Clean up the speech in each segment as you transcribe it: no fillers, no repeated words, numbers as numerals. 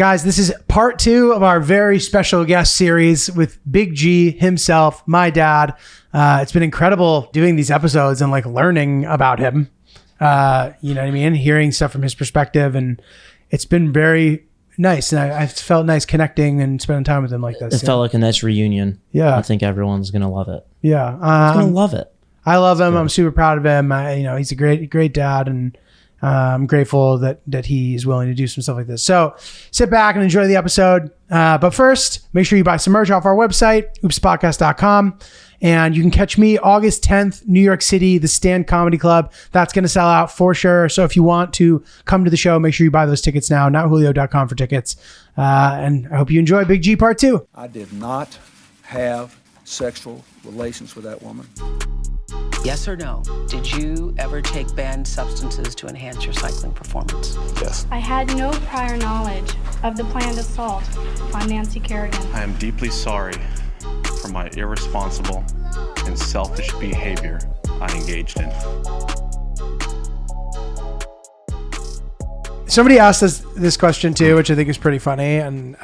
Guys, this is part 2 of our very special guest series with Big G himself, my dad. It's been incredible doing these episodes and like learning about him. You know what I mean? Hearing stuff from his perspective, and it's been very nice. And I felt nice connecting and spending time with him like this. It felt like a nice reunion. Yeah. I think everyone's going to love it. Yeah. He's going to love it. I love him. I'm super proud of him. He's a great dad, and I'm grateful that he is willing to do some stuff like this. So sit back and enjoy the episode. But first, make sure you buy some merch off our website, oopspodcast.com. And you can catch me August 10th, New York City, the Stand Comedy Club. That's going to sell out for sure. So if you want to come to the show, make sure you buy those tickets now, notjulio.com for tickets. And I hope you enjoy Big G Part 2. I did not have sexual relations with that woman. Yes or no? Did you ever take banned substances to enhance your cycling performance? Yes. I had no prior knowledge of the planned assault on Nancy Kerrigan. I am deeply sorry for my irresponsible and selfish behavior I engaged in. Somebody asked us this question too, which I think is pretty funny, and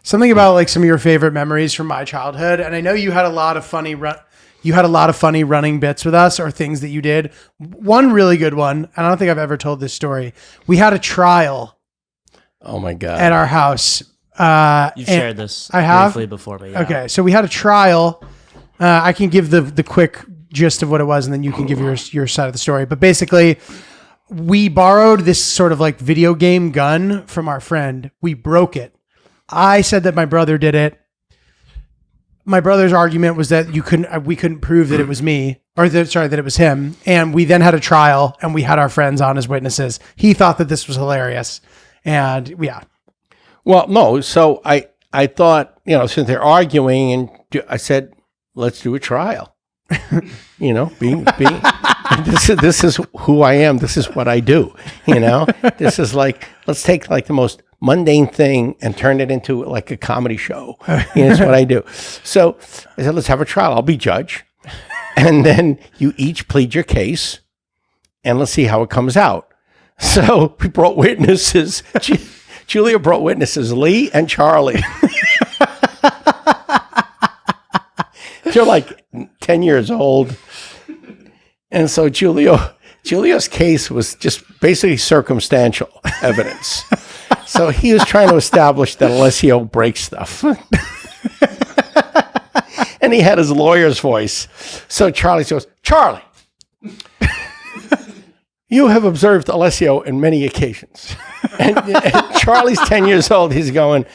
something about like some of your favorite memories from my childhood. And I know you had a lot of funny running bits with us, or things that you did. One really good one, and I don't think I've ever told this story. We had a trial. Oh my God. At our house. You've shared this briefly before, but yeah. Okay, so we had a trial. I can give the quick gist of what it was, and then you can give your side of the story. But basically, we borrowed this sort of like video game gun from our friend. We broke it. I said that my brother did it. My brother's argument was that we couldn't prove that it was me, that it was him. And we then had a trial, and we had our friends on as witnesses. He thought that this was hilarious, and yeah. Well, no. So I thought, since they're arguing, and I said, let's do a trial. Being this is who I am. This is what I do. This is like, let's take like the most mundane thing and turn it into like a comedy show. That's what I do. So I said, let's have a trial. I'll be judge. And then you each plead your case, and let's see how it comes out. So we brought witnesses. Giulio brought witnesses, Lee and Charlie. They're like 10 years old. And so Giulio's case was just basically circumstantial evidence. So he was trying to establish that Alessio breaks stuff. And he had his lawyer's voice. So Charlie goes, Charlie, you have observed Alessio in many occasions. And Charlie's 10 years old. He's going,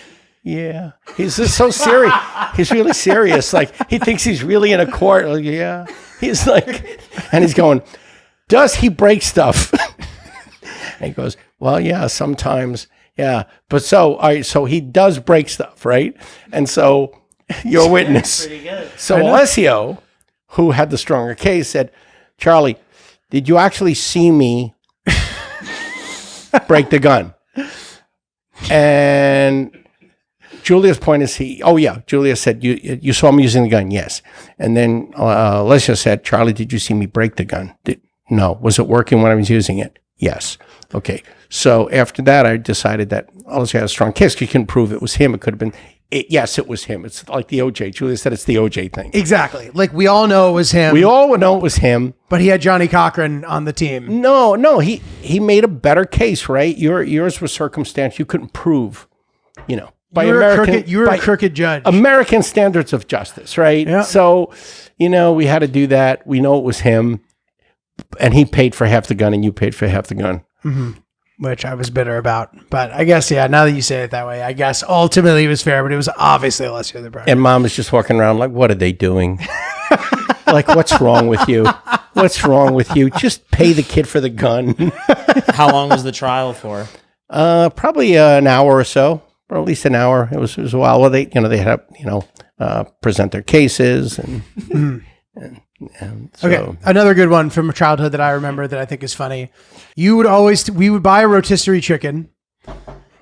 yeah. He's just so serious. He's really serious. Like, he thinks he's really in a court. Like, yeah. He's like, and he's going, does he break stuff? And he goes, well, yeah, sometimes. Yeah. But so he does break stuff, right? And so your witness. Pretty good. So Alessio, who had the stronger case, said, Charlie, did you actually see me break the gun? And Giulio's point is Giulio said, you saw me using the gun? Yes. And then Alessio said, Charlie, did you see me break the gun? No. Was it working when I was using it? Yes. Okay. So after that, I decided that Alessio had a strong case. You couldn't prove it was him. It could have been. Yes, it was him. It's like the OJ. Julia said it's the OJ thing. Exactly. Like, we all know it was him. We all know it was him. But he had Johnny Cochran on the team. No. He made a better case, right? Yours was circumstantial. You couldn't prove, by you were a crooked judge. American standards of justice, right? Yeah. So, we had to do that. We know it was him. And he paid for half the gun, and you paid for half the gun. Mm-hmm. Which I was bitter about. But I guess, now that you say it that way, I guess ultimately it was fair, but it was obviously Alessio the brother. And Mom is just walking around like, what are they doing? Like, what's wrong with you? What's wrong with you? Just pay the kid for the gun. How long was the trial for? Probably an hour or so, or at least an hour. It was a while. Well, they had to, present their cases and so. Okay, another good one from childhood that I remember that I think is funny. We would buy a rotisserie chicken,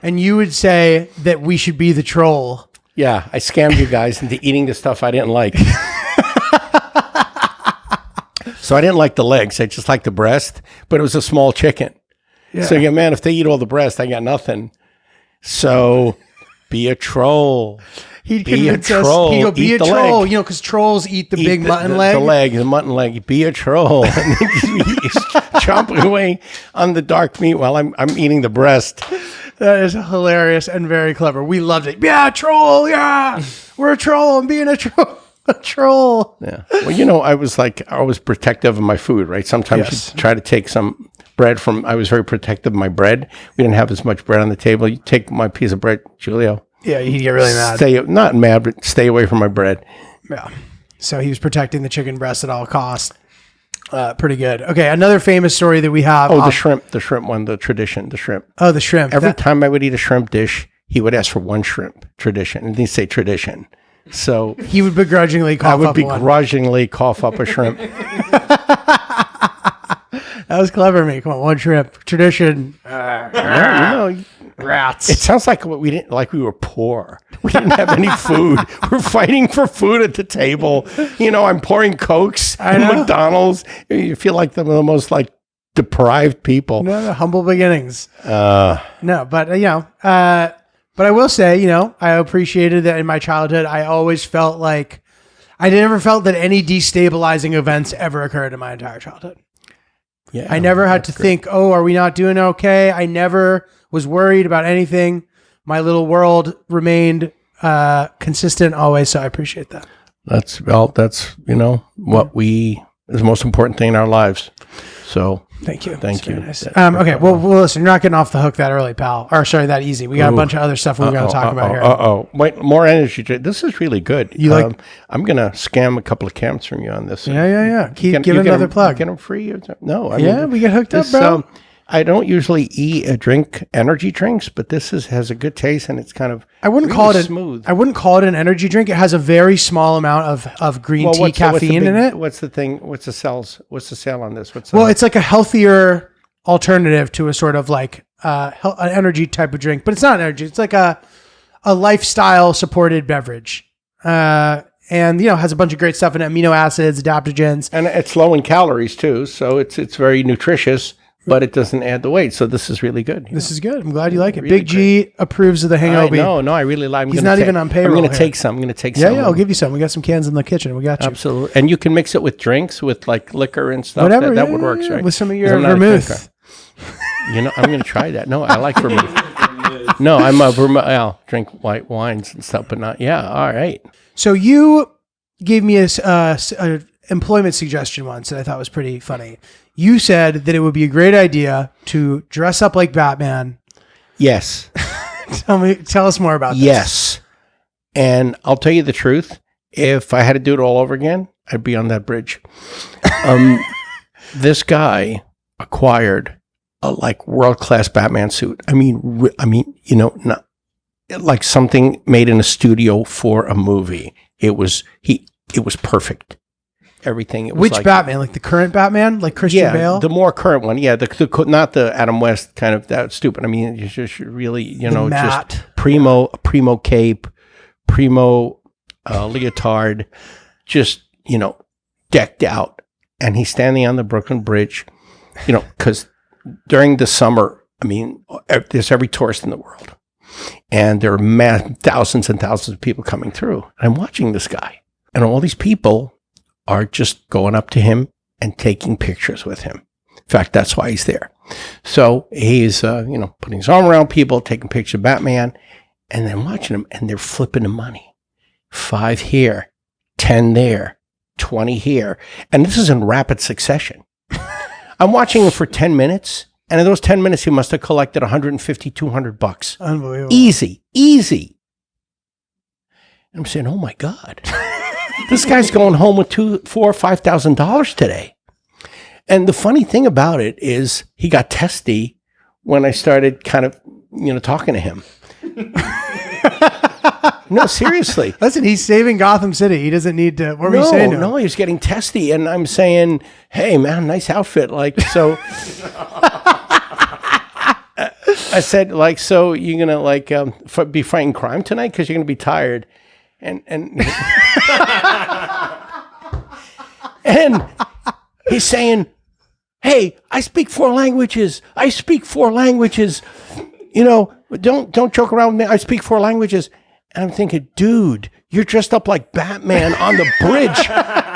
and you would say that we should be the troll. Yeah, I scammed you guys into eating the stuff I didn't like. So I didn't like the legs. I just liked the breast, but it was a small chicken. Yeah. So man, if they eat all the breast, I got nothing. So be a troll. He'd Be a convince us. troll. He'd go, be Eat a the troll. leg. You know, because trolls eat the big mutton the leg. The mutton leg. Be a troll. And then he's chomping away on the dark meat while I'm eating the breast. That is hilarious and very clever. We loved it. Yeah, troll. Yeah, we're a troll. I'm being a troll. A troll. Yeah. Well, I was always protective of my food, right? Sometimes Yes. you try to take some bread from. I was very protective of my bread. We didn't have as much bread on the table. You take my piece of bread, Giulio. Yeah, he'd get really mad. Not mad, but stay away from my bread. Yeah. So he was protecting the chicken breast at all costs. Pretty good. Okay, another famous story that we have. Oh, the shrimp one, the tradition, the shrimp. Oh, the shrimp. Every time I would eat a shrimp dish, he would ask for one shrimp. Tradition, and he'd say tradition. So he would begrudgingly cough up one. Cough up a shrimp. That was clever, me. Come on, one shrimp. Tradition. Rats. It sounds like we were poor. We didn't have any food. We're fighting for food at the table. I'm pouring Cokes at McDonald's. You feel like the most deprived people. No, the humble beginnings. No, but but I will say, I appreciated that in my childhood. I always felt like I never felt that any destabilizing events ever occurred in my entire childhood. Yeah, I never had to think, oh, are we not doing okay? I never was worried about anything. My little world remained consistent always, so I appreciate that. That's what is the most important thing in our lives. So thank you. Thank you. Nice. Okay, well, listen, you're not getting off the hook that early, pal. Or sorry, that easy. We got a bunch of other stuff we're going to talk about here. Wait, more energy drink. This is really good. You like? I'm going to scam a couple of cams from you on this. Yeah. Keep giving another plug. Get them free? No. We get hooked up, bro. I don't usually drink energy drinks, but this has a good taste and it's kind of I wouldn't really call it smooth. I wouldn't call it an energy drink. It has a very small amount of green tea caffeine in it. What's the thing? What's the sale on this? It's like a healthier alternative to a sort of like an energy type of drink, but it's not energy. It's like a lifestyle supported beverage. And has a bunch of great stuff in it, amino acids, adaptogens, and it's low in calories too. So it's very nutritious. But it doesn't add the weight, so this is really good. This is good. I'm glad you like it. Really Big G approves of the hangover. No, I really like. He's not even on payroll. I'm going to take some. Yeah, I'll give you some. We got some cans in the kitchen. We got you. Absolutely, and you can mix it with drinks, with like liquor and stuff. Whatever that would work, right? With some of your vermouth. I'm going to try that. No, I like vermouth. No, I'm a vermouth. I'll drink white wines and stuff, but not. Yeah, all right. So you gave me a employment suggestion once that I thought was pretty funny. You said that it would be a great idea to dress up like Batman. Yes. Tell us more about this. Yes. And I'll tell you the truth. If I had to do it all over again, I'd be on that bridge. This guy acquired a world-class Batman suit. I mean, not like something made in a studio for a movie. It was perfect. Everything. It was Which Batman? Like the current Batman? Like Christian Bale? The more current one. Yeah, not the Adam West kind of that stupid. I mean, it's just really, just primo cape, primo leotard, just, decked out. And he's standing on the Brooklyn Bridge, because during the summer, I mean, there's every tourist in the world. And there are thousands and thousands of people coming through. I'm watching this guy. And all these people are just going up to him and taking pictures with him. In fact, that's why he's there. So he's, putting his arm around people, taking pictures of Batman, and then watching him, and they're flipping the money. 5 here, 10 there, 20 here. And this is in rapid succession. I'm watching him for 10 minutes, and in those 10 minutes, he must have collected $150, $200. Unbelievable. Easy. And I'm saying, oh my God. This guy's going home with $2,000, $4,000, $5,000 today. And the funny thing about it is he got testy when I started kind of, talking to him. No, seriously. Listen, he's saving Gotham City. He doesn't need to. What were you saying to him? No, he was getting testy. And I'm saying, hey, man, nice outfit. So I said, so you're going to be fighting crime tonight because you're going to be tired. And and he's saying, hey, I speak 4 languages. don't joke around with me. I speak 4 languages. And I'm thinking, dude, you're dressed up like Batman on the bridge.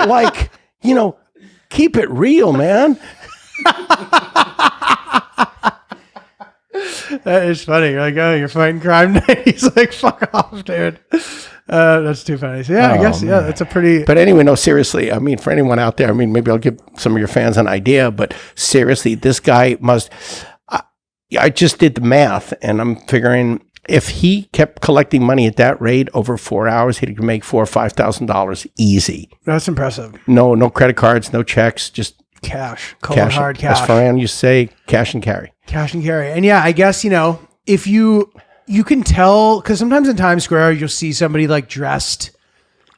Like, keep it real, man. That is funny. You're like, oh, you're fighting crime night. He's like, fuck off, dude. That's too funny. So I guess, that's a pretty... But anyway, no, seriously. I mean, for anyone out there, maybe I'll give some of your fans an idea, but seriously, this guy must... I just did the math, and I'm figuring if he kept collecting money at that rate over 4 hours, he could make $4,000 or $5,000 easy. That's impressive. No credit cards, no checks, just cash. Cold hard cash. As Ferran used to say, cash and carry. Cash and carry. And I guess, if you can tell, because sometimes in Times Square, you'll see somebody like dressed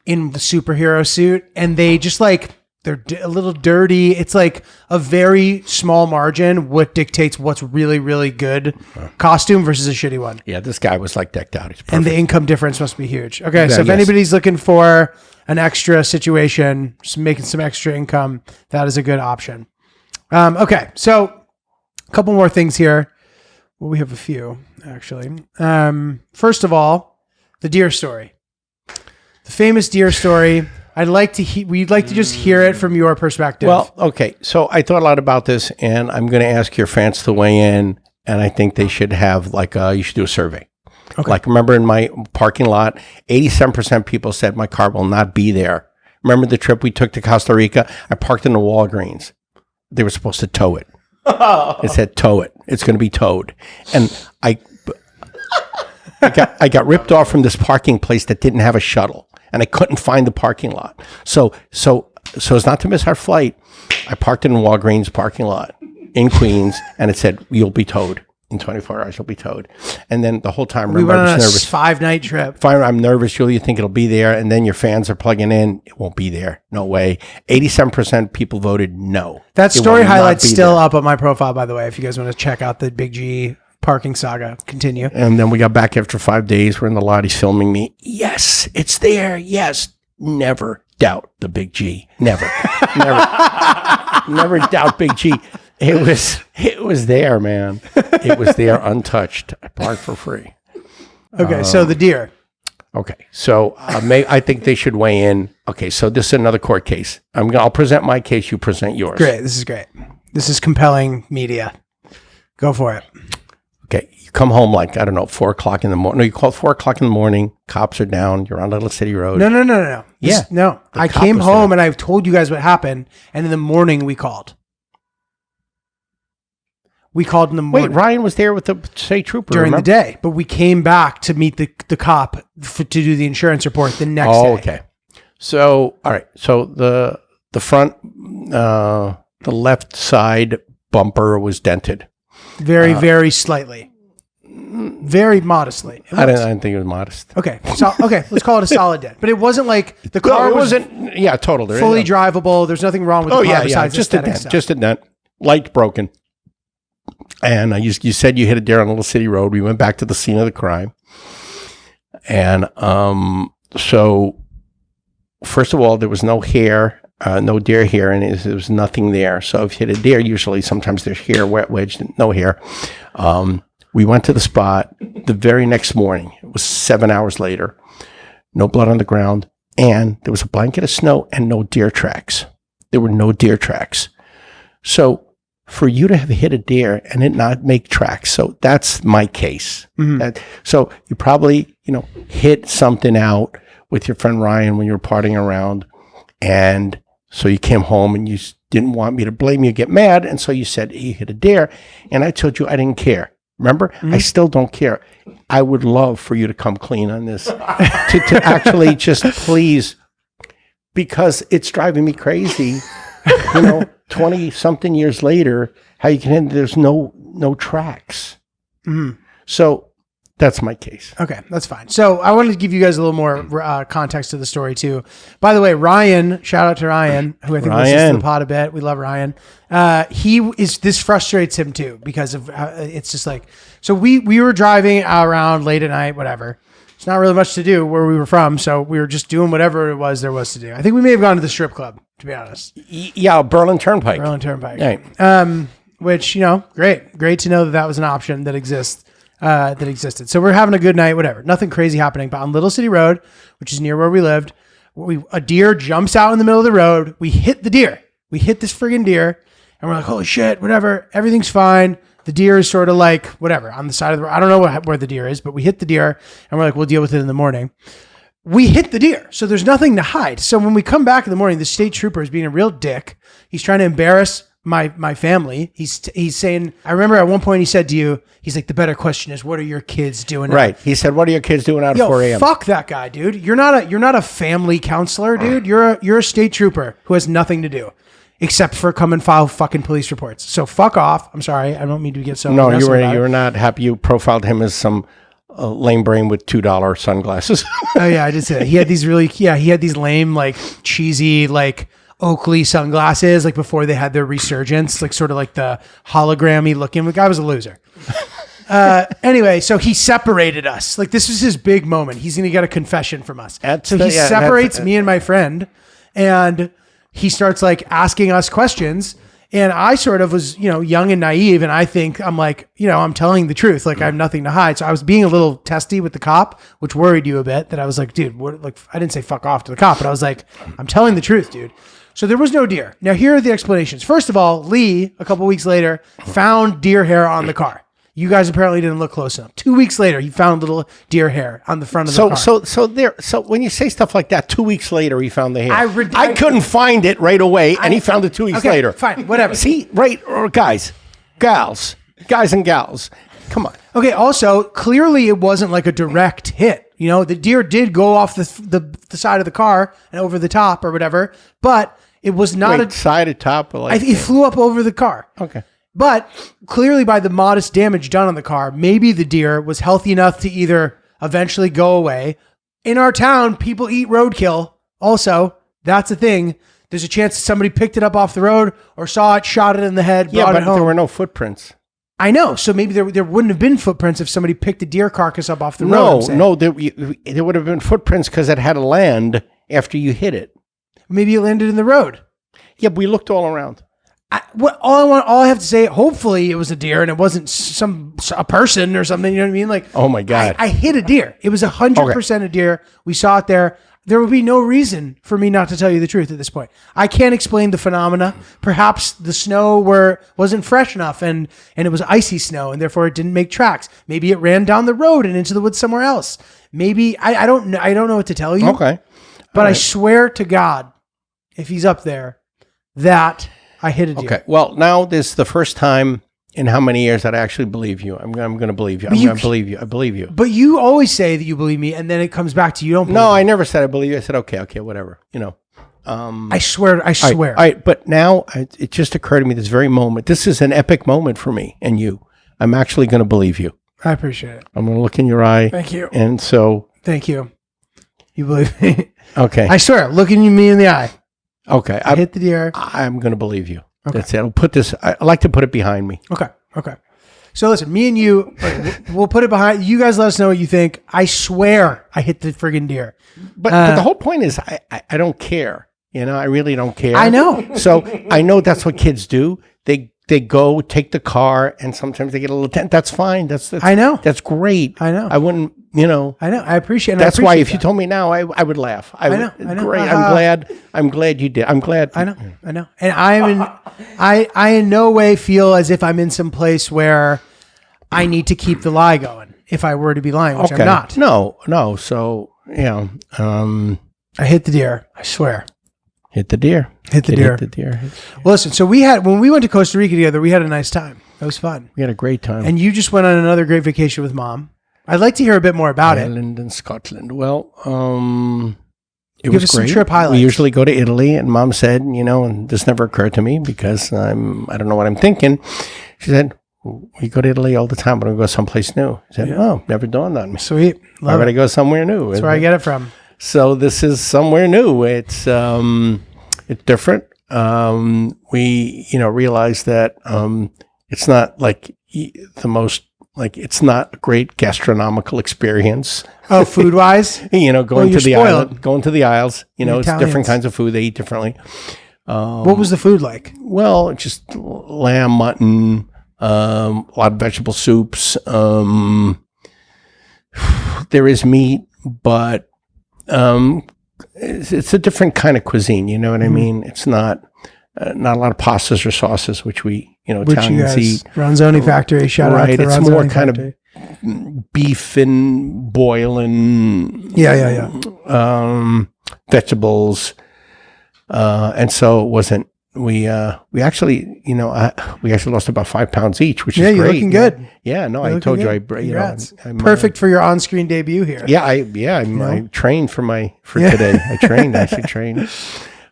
in the superhero suit and they just like, they're a little dirty. It's like a very small margin what dictates what's really, really good costume versus a shitty one. Yeah, this guy was like decked out. He's perfect. And the income difference must be huge. Okay, so if anybody's looking for an extra situation, just making some extra income, that is a good option. Okay, so a couple more things here. Well, we have a few, actually. First of all, the deer story. The famous deer story. We'd like to just hear it from your perspective. Well, okay. So I thought a lot about this, and I'm going to ask your fans to weigh in, and I think they should have, you should do a survey. Okay. Like, remember in my parking lot, 87% people said my car will not be there. Remember the trip we took to Costa Rica? I parked in the Walgreens. They were supposed to tow it. It said tow it. It's going to be towed. And I got ripped off from this parking place that didn't have a shuttle. And I couldn't find the parking lot. So as not to miss our flight, I parked in Walgreens parking lot in Queens, and it said, you'll be towed. In 24 hours, you'll be towed. And then the whole time, remember, I was nervous. 5-night trip. I'm nervous, Julie. You think it'll be there, and then your fans are plugging in. It won't be there. No way. 87% people voted no. That story highlight's still up on my profile, by the way, if you guys want to check out the Big G parking saga. Continue. And then we got back after 5 days. We're in the lot. He's filming me. Yes, it's there. Yes. Never doubt the Big G. Never. Never doubt Big G. It was there, man. It was there untouched. I parked for free. Okay, so the deer. Okay, so I think they should weigh in. Okay, so this is another court case. I'll present my case. You present yours. Great. This is great. This is compelling media. Go for it. Okay, you come home 4 o'clock in the morning. No, you call 4 o'clock in the morning. Cops are down. You're on Little City Road. No. Yeah. No. I came home and I told you guys what happened. And in the morning, we called. We called in the morning. Wait, Ryan was there with the state trooper during the day, but we came back to meet the cop to do the insurance report the next day. Okay. So, all right. So the front, the left side bumper was dented. Very slightly. Very modestly. I didn't think it was modest. Okay. So, let's call it a solid dent. But it wasn't like the car wasn't. Yeah, total. Fully drivable. There's nothing wrong with the car besides just a dent. Stuff. Just a dent. Light broken. And you said you hit a deer on Little City Road. We went back to the scene of the crime. And so, first of all, there was no hair, no deer hair, and there was nothing there. So if you hit a deer, usually sometimes there's hair wedged, no hair. We went to the spot the very next morning. It was 7 hours later. No blood on the ground. And there was a blanket of snow and no deer tracks. There were no deer tracks. So for you to have hit a deer and it not make tracks. So that's my case. Mm-hmm. So you probably, hit something out with your friend Ryan when you were partying around. And so you came home and you didn't want me to blame you, get mad. And so you said you hit a deer. And I told you I didn't care. Remember? Mm-hmm. I still don't care. I would love for you to come clean on this. to actually just please, because it's driving me crazy. 20 something years later, how you can there's no tracks. Mm-hmm. So that's my case. Okay, that's fine. So I wanted to give you guys a little more context to the story too. By the way, Ryan, shout out to Ryan, who I think listens to the pod a bit. We love Ryan. This frustrates him too because of it's just like, so we were driving around late at night, whatever. It's not really much to do where we were from, so we were just doing whatever it was there was to do. I think we may have gone to the strip club, to be honest. Yeah, Berlin Turnpike. Right. Which, great to know that was an option that exists. that existed. So we're having a good night, whatever. Nothing crazy happening. But on Little City Road, which is near where we lived, a deer jumps out in the middle of the road. We hit the deer. We hit this friggin' deer. And we're like, holy shit, whatever. Everything's fine. The deer is sort of like, whatever, on the side of the road. I don't know where the deer is, but we hit the deer. And we're like, we'll deal with it in the morning. We hit the deer. So there's nothing to hide. So when we come back in the morning, the state trooper is being a real dick. He's trying to embarrass my family. He's saying, I remember at one point he said to you, he's like, the better question is, what are your kids doing? Right. He said, what are your kids doing out at 4 a.m.? Fuck that guy, dude. You're not a family counselor, dude. You're a state trooper who has nothing to do except for come and file fucking police reports. So fuck off. I'm sorry. I don't mean to get so No, you were not happy. You profiled him as some lame brain with $2 sunglasses. Oh yeah, I did say that. He had these lame, like cheesy, like Oakley sunglasses, like before they had their resurgence, like sort of like the hologrammy looking. The guy was a loser. Anyway, so he separated us. Like this was his big moment. He's gonna get a confession from us. He separates me and my friend, and he starts like asking us questions. And I sort of was, young and naive, and I think I'm like, I'm telling the truth. Like I have nothing to hide. So I was being a little testy with the cop, which worried you a bit. That I was like, dude, what? Like I didn't say fuck off to the cop, but I was like, I'm telling the truth, dude. So there was no deer. Now here are the explanations. First of all, Lee, a couple weeks later, found deer hair on the car. You guys apparently didn't look close enough. 2 weeks later, he found little deer hair on the front of the car. So when you say stuff like that, 2 weeks later he found the hair. I couldn't find it right away, and he found it 2 weeks later. Fine, whatever. See, right, or guys and gals, come on. Okay. Also, clearly it wasn't like a direct hit. The deer did go off the side of the car and over the top or whatever, but it was not a side or top. Or like it flew up over the car. Okay. But clearly by the modest damage done on the car, maybe the deer was healthy enough to either eventually go away. In our town, people eat roadkill. Also, that's a thing. There's a chance that somebody picked it up off the road or saw it, shot it in the head, brought it home. There were no footprints. I know. So maybe there wouldn't have been footprints if somebody picked a deer carcass up off the road. No, there would have been footprints because it had to land after you hit it. Maybe it landed in the road. Yeah, but we looked all around. All I have to say, hopefully it was a deer and it wasn't a person or something. You know what I mean? Like, oh my God, I hit a deer. It was 100% a deer. We saw it there. There would be no reason for me not to tell you the truth at this point. I can't explain the phenomena. Perhaps the snow wasn't fresh enough and it was icy snow and therefore it didn't make tracks. Maybe it ran down the road and into the woods somewhere else. Maybe I don't know. I don't know what to tell you. Okay, but I swear to God, if he's up there, that I hit a deer. Okay. Well, now this is the first time in how many years that I actually believe you. I'm going to believe you. I'm going to believe you. I believe you. But you always say that you believe me, and then it comes back to you don't believe No, me. I never said I believe you. I said, okay, whatever. I swear. All right. But now it just occurred to me this very moment. This is an epic moment for me and you. I'm actually going to believe you. I appreciate it. I'm going to look in your eye. Thank you. And so. Thank you. You believe me. Okay. I swear, looking me in the eye. Okay. I hit the deer. I'm going to believe you. Okay. That's it. I like to put it behind me. Okay. So listen, me and you, we'll put it behind. You guys let us know what you think. I swear I hit the friggin' deer. But the whole point is I don't care. I really don't care. I know. So I know that's what kids do. They go take the car and sometimes they get a little tent. That's fine. That's I know. That's great. I know. I wouldn't, I know. I appreciate it. That's why if you told me now, I would laugh. I know. Great. I'm glad you did. I'm glad. I know. And I in no way feel as if I'm in some place where I need to keep the lie going if I were to be lying, which I'm not. No. So, I hit the deer. I swear. Hit the deer. Hit the deer. Well, listen, so when we went to Costa Rica together, we had a nice time. It was fun. We had a great time. And you just went on another great vacation with Mom. I'd like to hear a bit more about Ireland and Scotland. Well, it Give was us great. Some trip highlights. We usually go to Italy, and Mom said, and this never occurred to me because I don't know what I'm thinking. She said, we go to Italy all the time, but we go someplace new. I said, oh, never dawned on me. Sweet. Why would I go somewhere new? That's where I get it from. So this is somewhere new. It's different. We realize that it's not like the most it's not a great gastronomical experience. Oh, food wise, going to the island, going to the aisles. It's Italians. different kinds of food. They eat differently. What was the food like? Well, just lamb, mutton, a lot of vegetable soups. There is meat, but it's a different kind of cuisine. You know what I mean? It's not a lot of pastas or sauces, which Italians eat. Ronzoni Factory, shout out to the It's Ronzoni more Factory. kind of beef and boiling. Vegetables, and so it wasn't. We actually lost about 5 pounds each, which is great. You're looking good. Yeah, no, You're I told good. you, I'm perfect for your on-screen debut here. Yeah, I trained for today. I actually trained,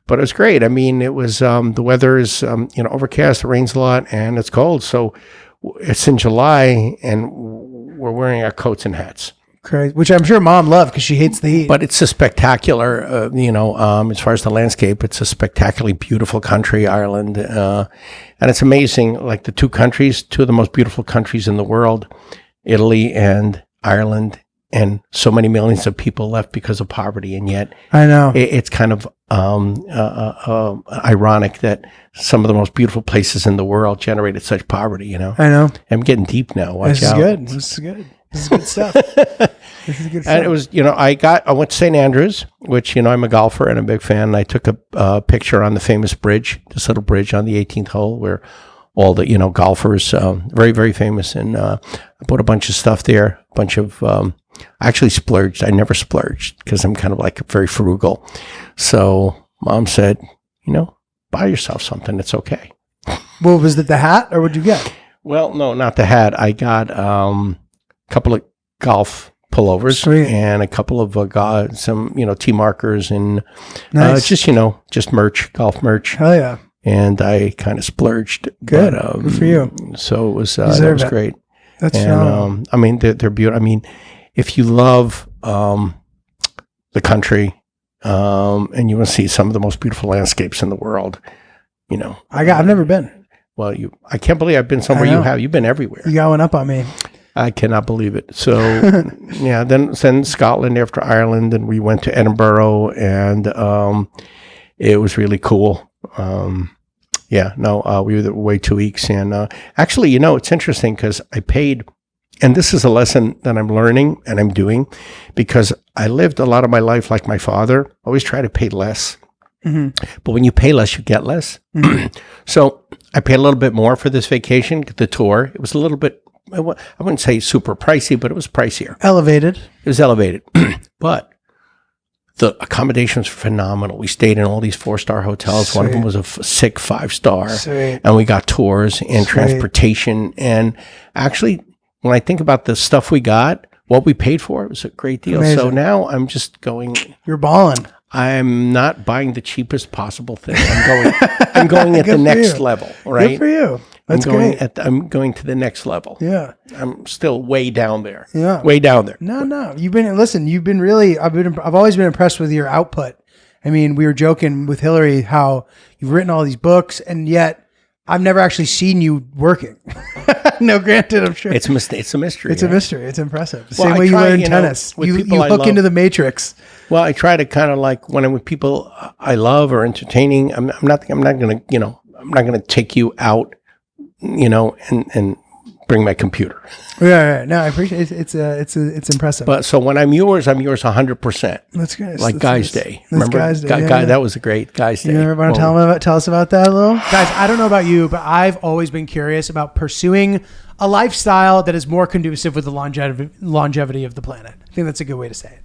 but it was great. I mean, it was the weather is overcast, it rains a lot, and it's cold. So it's in July, and we're wearing our coats and hats. Crazy, which I'm sure Mom loved because she hates the heat. But it's a spectacular, as far as the landscape, it's a spectacularly beautiful country, Ireland. And it's amazing, like the two of the most beautiful countries in the world, Italy and Ireland, and so many millions of people left because of poverty. And yet, I know it's kind of ironic that some of the most beautiful places in the world generated such poverty, I know. I'm getting deep now. Watch out. This is good. This is good stuff. This is good stuff. And it was, I went to St. Andrews, which, I'm a golfer and a big fan. I took a picture on the famous bridge, this little bridge on the 18th hole where all the, golfers, very, very famous. And I bought a bunch of stuff there, a bunch of, I actually splurged. I never splurged because I'm kind of like very frugal. So Mom said, buy yourself something. It's okay. Well, was it the hat or what'd you get? Well, no, not the hat. I got a couple of golf pullovers. Sweet. And a couple of some tee markers and nice. Just merch, golf merch. Hell yeah. And I kind of splurged. Good. But, good for you. So it was that was great. That's phenomenal. I mean, they're beautiful. I mean, if you love the country and you want to see some of the most beautiful landscapes in the world, I've never been. Well, I can't believe I've been somewhere you have. You've been everywhere. You got one up on me. I cannot believe it. So, yeah, then Scotland after Ireland, and we went to Edinburgh, and it was really cool. We were there away 2 weeks, and actually, it's interesting because I paid, and this is a lesson that I'm learning and I'm doing, because I lived a lot of my life like my father. Always try to pay less. Mm-hmm. But when you pay less, you get less. Mm-hmm. So I paid a little bit more for this vacation, the tour. It was a little bit, I wouldn't say super pricey, but it was pricier. Elevated. It was elevated. But the accommodations were phenomenal. We stayed in all these 4-star hotels. Sweet. One of them was a sick 5-star. Sweet. And we got tours and transportation. And actually, when I think about the stuff we got, what we paid for, it was a great deal. Amazing. So now I'm just going. You're balling. I'm not buying the cheapest possible thing. I'm going at the next level, right? Good for you. That's great. I'm going to the next level. Yeah. I'm still way down there. Yeah. Way down there. No. I've always been impressed with your output. I mean, we were joking with Hillary how you've written all these books, and yet I've never actually seen you working. No, granted, I'm sure. It's a mystery. It's a mystery. It's impressive. The well, same way you learn tennis. You hook into the matrix. Well, I try to kind of like when I'm with people I love or entertaining, I'm not going to take you out, and bring my computer. Yeah. No, I appreciate it. It's impressive. But so when I'm yours 100%. That's good. Like Guys Day. Remember Guys Day? That was a great Guys Day. You ever want to tell us about that a little? Guys, I don't know about you, but I've always been curious about pursuing a lifestyle that is more conducive with the longevity of the planet. I think that's a good way to say it.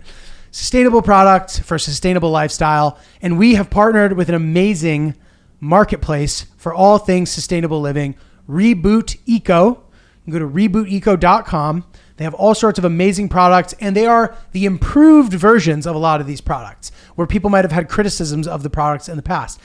Sustainable product for a sustainable lifestyle. And we have partnered with an amazing marketplace for all things sustainable living, Reboot Eco. You can go to rebooteco.com. They have all sorts of amazing products, and they are the improved versions of a lot of these products where people might have had criticisms of the products in the past.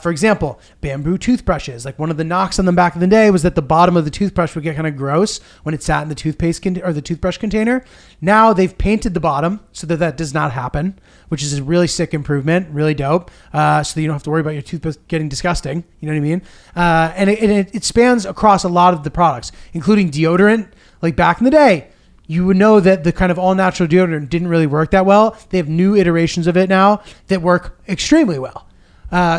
For example, bamboo toothbrushes. Like one of the knocks on them back in the day was that the bottom of the toothbrush would get kind of gross when it sat in the the toothbrush container. Now they've painted the bottom so that does not happen, which is a really sick improvement, really dope. So that you don't have to worry about your toothpaste getting disgusting. You know what I mean? And it spans across a lot of the products, including deodorant. Like back in the day, you would know that the kind of all-natural deodorant didn't really work that well. They have new iterations of it now that work extremely well.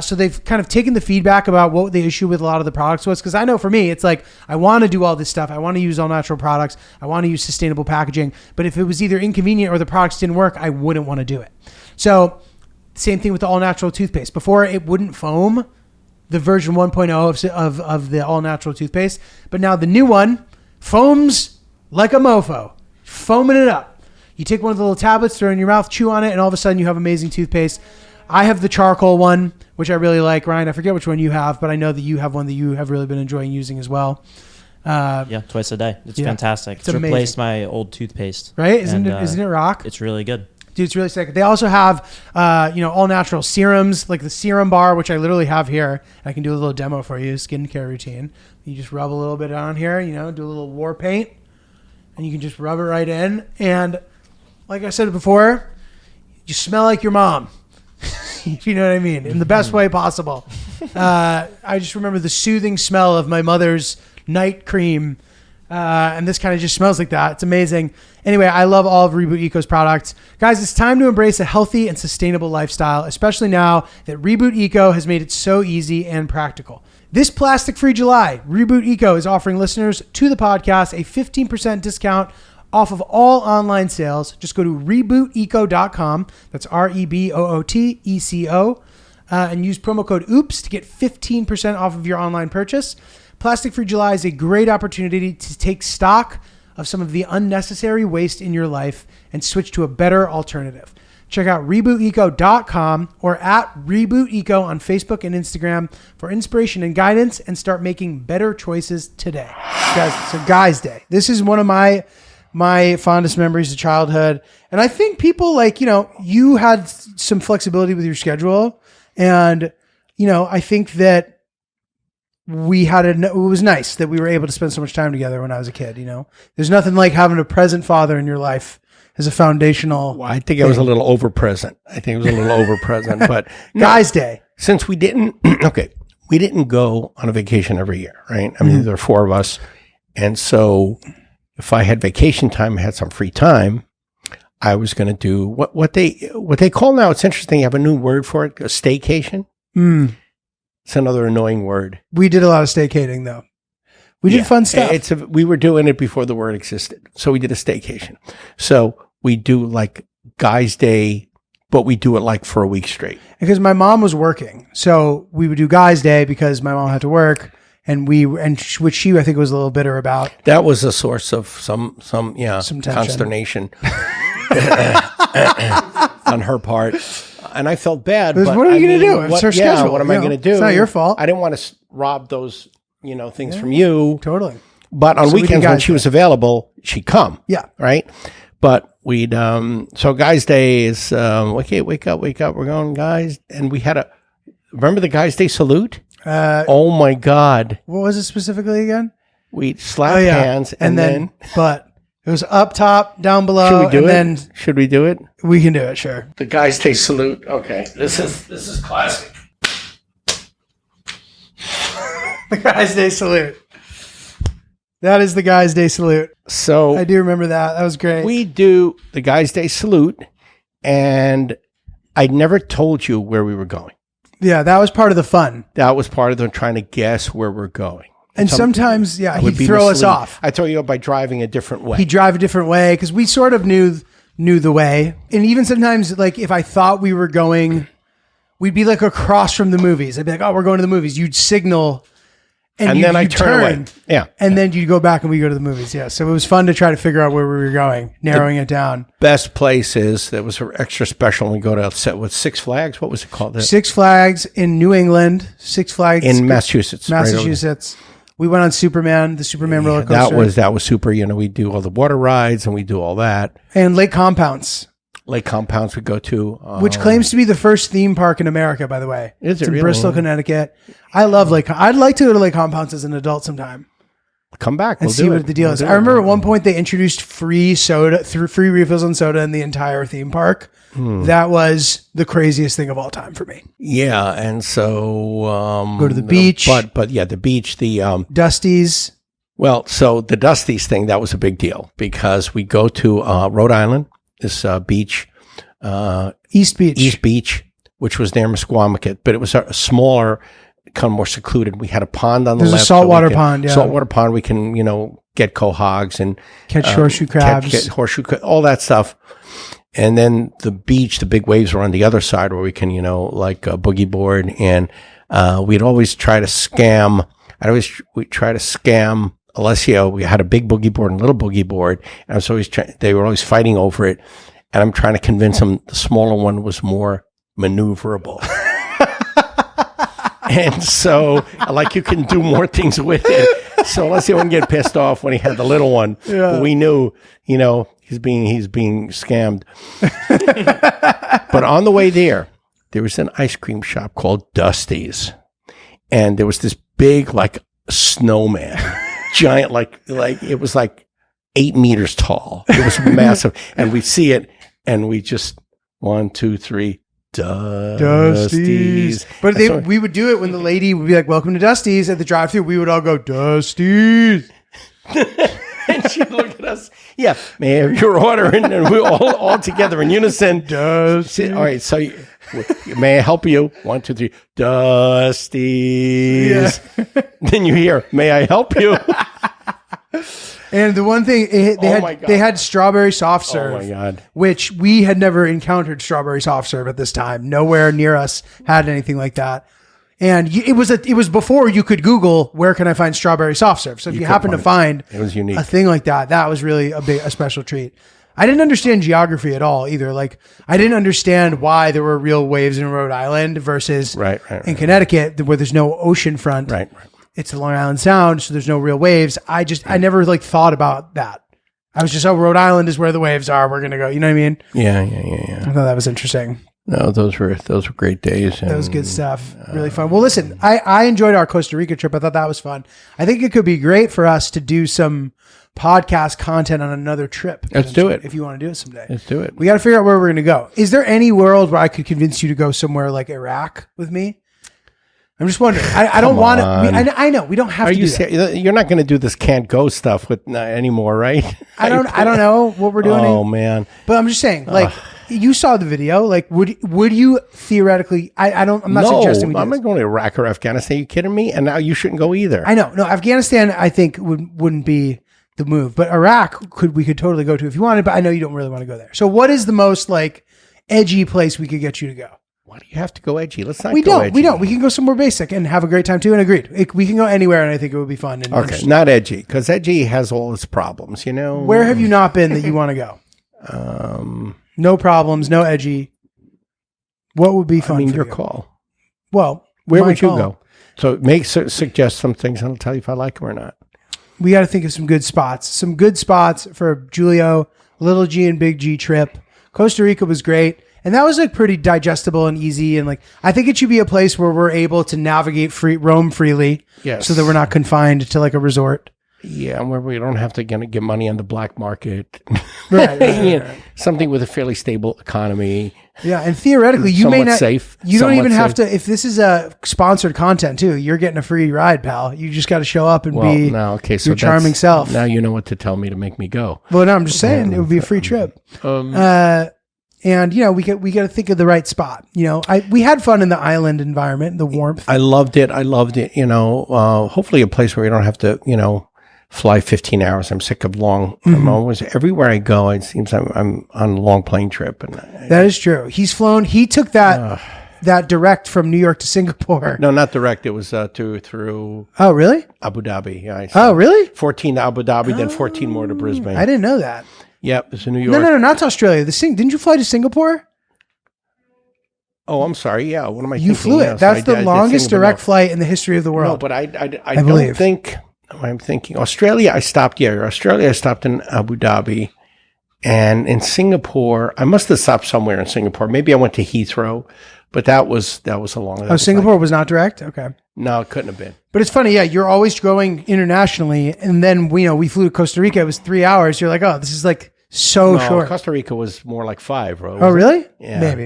So they've kind of taken the feedback about what the issue with a lot of the products was. Because I know for me, it's like, I want to do all this stuff. I want to use all natural products. I want to use sustainable packaging. But if it was either inconvenient or the products didn't work, I wouldn't want to do it. So same thing with the all natural toothpaste. Before, it wouldn't foam, the version 1.0 of the all natural toothpaste. But now the new one foams like a mofo, foaming it up. You take one of the little tablets, throw it in your mouth, chew on it, and all of a sudden you have amazing toothpaste. I have the charcoal one, which I really like. Ryan, I forget which one you have, but I know that you have one that you have really been enjoying using as well. Yeah, twice a day. It's fantastic. It's replaced my old toothpaste. Right? Isn't it rock? It's really good. Dude, it's really sick. They also have, all natural serums, like the serum bar, which I literally have here. I can do a little demo for you, skincare routine. You just rub a little bit on here, do a little war paint, and you can just rub it right in. And like I said before, you smell like your mom. You know what I mean? In the best way possible. I just remember the soothing smell of my mother's night cream. And this kind of just smells like that. It's amazing. Anyway, I love all of Reboot Eco's products. Guys, it's time to embrace a healthy and sustainable lifestyle, especially now that Reboot Eco has made it so easy and practical. This plastic-free July, Reboot Eco is offering listeners to the podcast a 15% discount off of all online sales. Just go to rebooteco.com. That's REBOOTECO. And use promo code OOPS to get 15% off of your online purchase. Plastic Free July is a great opportunity to take stock of some of the unnecessary waste in your life and switch to a better alternative. Check out rebooteco.com or at rebooteco on Facebook and Instagram for inspiration and guidance, and start making better choices today. Guys, so Guys Day. This is one of my fondest memories of childhood. And I think people you had some flexibility with your schedule. And, I think that it was nice that we were able to spend so much time together when I was a kid. There's nothing like having a present father in your life as a foundational. Well, I think I was a little over present. But Guys Day. Since we didn't go on a vacation every year, right? I mean, there are four of us. And so if I had vacation time, I had some free time, I was going to do what they call now. It's interesting. You have a new word for it, a staycation. It's another annoying word. We did a lot of staycating though. We did fun stuff. We were doing it before the word existed. So we did a staycation. So we do like Guys Day, but we do it like for a week straight. Because my mom was working. So we would do Guys Day because my mom had to work. Which she I think was a little bitter about. That was a source of some consternation on her part, and I felt bad. But what are you going to do? It's her schedule. What am I going to do? It's not your fault. I didn't want to rob those things from you. Totally. But on weekends when she was available, she'd come. Yeah. Right. But we'd so Guys Day is okay. Wake up! We're going, guys, and we had remember the Guys Day salute. Oh my God! What was it specifically again? We slap hands and then but it was up top, down below. Should we do it? Should we do it? We can do it, sure. The Guys Day salute. Okay, this is classic. The Guys Day salute. That is the Guys Day salute. So I do remember that. That was great. We do the Guys Day salute, and I never told you where we were going. Yeah, that was part of the fun. That was part of them trying to guess where we're going. And sometimes, he'd throw us off. I throw you up by driving a different way. He'd drive a different way because we sort of knew the way. And even sometimes, like, if I thought we were going, we'd be like across from the movies. I'd be like, oh, we're going to the movies. You'd signal. And then I'd turn away. Yeah. And then you'd go back and we go to the movies. Yeah. So it was fun to try to figure out where we were going, narrowing it down. Best place is, that was extra special when we go to Six Flags. What was it called? Six Flags in New England. Six Flags in Massachusetts. Massachusetts. We went on Superman, the Superman roller coaster. That was super. We do all the water rides and we do all that. And Lake Compounce. Lake Compounce we go to. Which claims to be the first theme park in America, by the way. Is it it's in really? Bristol, Connecticut. I love Lake. I'd like to go to Lake Compounce as an adult sometime. Come back and see what the deal is. I remember at one point they introduced free refills on soda in the entire theme park. That was the craziest thing of all time for me. Yeah, and so go to the beach. But yeah, the beach, the Dusties. Well, so the Dusties thing, that was a big deal because we go to Rhode Island, this beach, East Beach. which was near Musquamacut, but it was a smaller, kind of more secluded. We had a pond on the left. There's a saltwater pond, yeah. Saltwater pond. We can, get quahogs and catch horseshoe crabs, all that stuff. And then the beach, the big waves were on the other side where we can, like boogie board. And we'd always try to scam. We'd try to scam Alessio. We had a big boogie board and a little boogie board. And I was always they were always fighting over it. And I'm trying to convince him the smaller one was more maneuverable. And so, like, you can do more things with it. So Alessio wouldn't get pissed off when he had the little one. Yeah. But we knew, he's being scammed. But on the way there was an ice cream shop called Dusty's. And there was this big, like, snowman. Giant, like it was like 8 meters tall. It was massive. And we'd see it, and we just, 1, 2, 3, Dusty's. But we would do it when the lady would be like, "Welcome to Dusty's" at the drive-thru. We would all go, "Dusty's." And she'd look at us. Yeah, may I have your order? And we all together in unison. Dusty's. All right, so may I help you? 1, 2, 3, Dusty's. Yeah. Then you hear, "May I help you?" And the one thing they had strawberry soft serve. Oh my God! Which we had never encountered strawberry soft serve at this time. Nowhere near us had anything like that. And it was before you could Google where can I find strawberry soft serve. So if you happen to find it was unique. A thing like that was really a special treat. I didn't understand geography at all either. Like I didn't understand why there were real waves in Rhode Island versus in Connecticut where there's no ocean front. Right. It's the Long Island Sound, so there's no real waves. I never like thought about that. I was just, Rhode Island is where the waves are. We're gonna go. You know what I mean? Yeah. I thought that was interesting. No, those were great days. That was good stuff. Really fun. Well, listen, I enjoyed our Costa Rica trip. I thought that was fun. I think it could be great for us to do some podcast content on another trip. Let's do it. If you want to do it someday. Let's do it. We got to figure out where we're going to go. Is there any world where I could convince you to go somewhere like Iraq with me? I'm just wondering. I don't want to. I know we don't have to. Do that. You're not going to do this can't go stuff with anymore, right? I don't know what we're doing. Oh man! But I'm just saying, like you saw the video. Like, would you theoretically? I'm not suggesting. I'm not going to Iraq or Afghanistan. Are you kidding me? And now you shouldn't go either. I know. No, Afghanistan. I think wouldn't be the move. But Iraq we could totally go to if you wanted. But I know you don't really want to go there. So what is the most like edgy place we could get you to go? Why do you have to go edgy? Let's not go edgy. We don't. We can go somewhere basic and have a great time too. And agreed. We can go anywhere, and I think it would be fun. And okay, not edgy, because edgy has all its problems, Where have you not been that you want to go? No problems, no edgy. What would be fun? Your call. Well, where would you go? So suggest some things, and I'll tell you if I like them or not. We got to think of some good spots. Some good spots for Giulio, Little G and Big G trip. Costa Rica was great. And that was like pretty digestible and easy. And like, I think it should be a place where we're able to roam freely. Yes. So that we're not confined to like a resort. Yeah. Where we don't have to get money on the black market. Right. Something with a fairly stable economy. Yeah. And theoretically, you may not, safe. You don't even have to, if this is a sponsored content too, you're getting a free ride, pal. You just got to show up and be your charming self. Now you know what to tell me to make me go. Well, no, I'm just saying it would be a free trip. And we got to think of the right spot. We had fun in the island environment, the warmth. I loved it. Hopefully a place where we don't have to, fly 15 hours. I'm sick of long. Mm-hmm. I'm always everywhere I go. It seems I'm on a long plane trip, and that is true. He's flown. He took that direct from New York to Singapore. No, not direct. It was through. Oh, really? Abu Dhabi. Yeah. Oh, really? 14 to Abu Dhabi, then 14 more to Brisbane. I didn't know that. Yep, it's in New York. No, not to Australia. Didn't you fly to Singapore? Oh, I'm sorry. Yeah, what am I? You flew it. That's the longest direct flight in the history of the world. No, but I don't think. I'm thinking Australia. I stopped. Yeah, Australia. I stopped in Abu Dhabi, and in Singapore, I must have stopped somewhere in Singapore. Maybe I went to Heathrow, but that was a long. Oh, Singapore was not direct. Okay. No, it couldn't have been. But it's funny, yeah. You're always going internationally, and then we flew to Costa Rica. It was 3 hours. You're like, oh, this is like short. Costa Rica was more like 5, bro. Oh, really? Yeah. Maybe.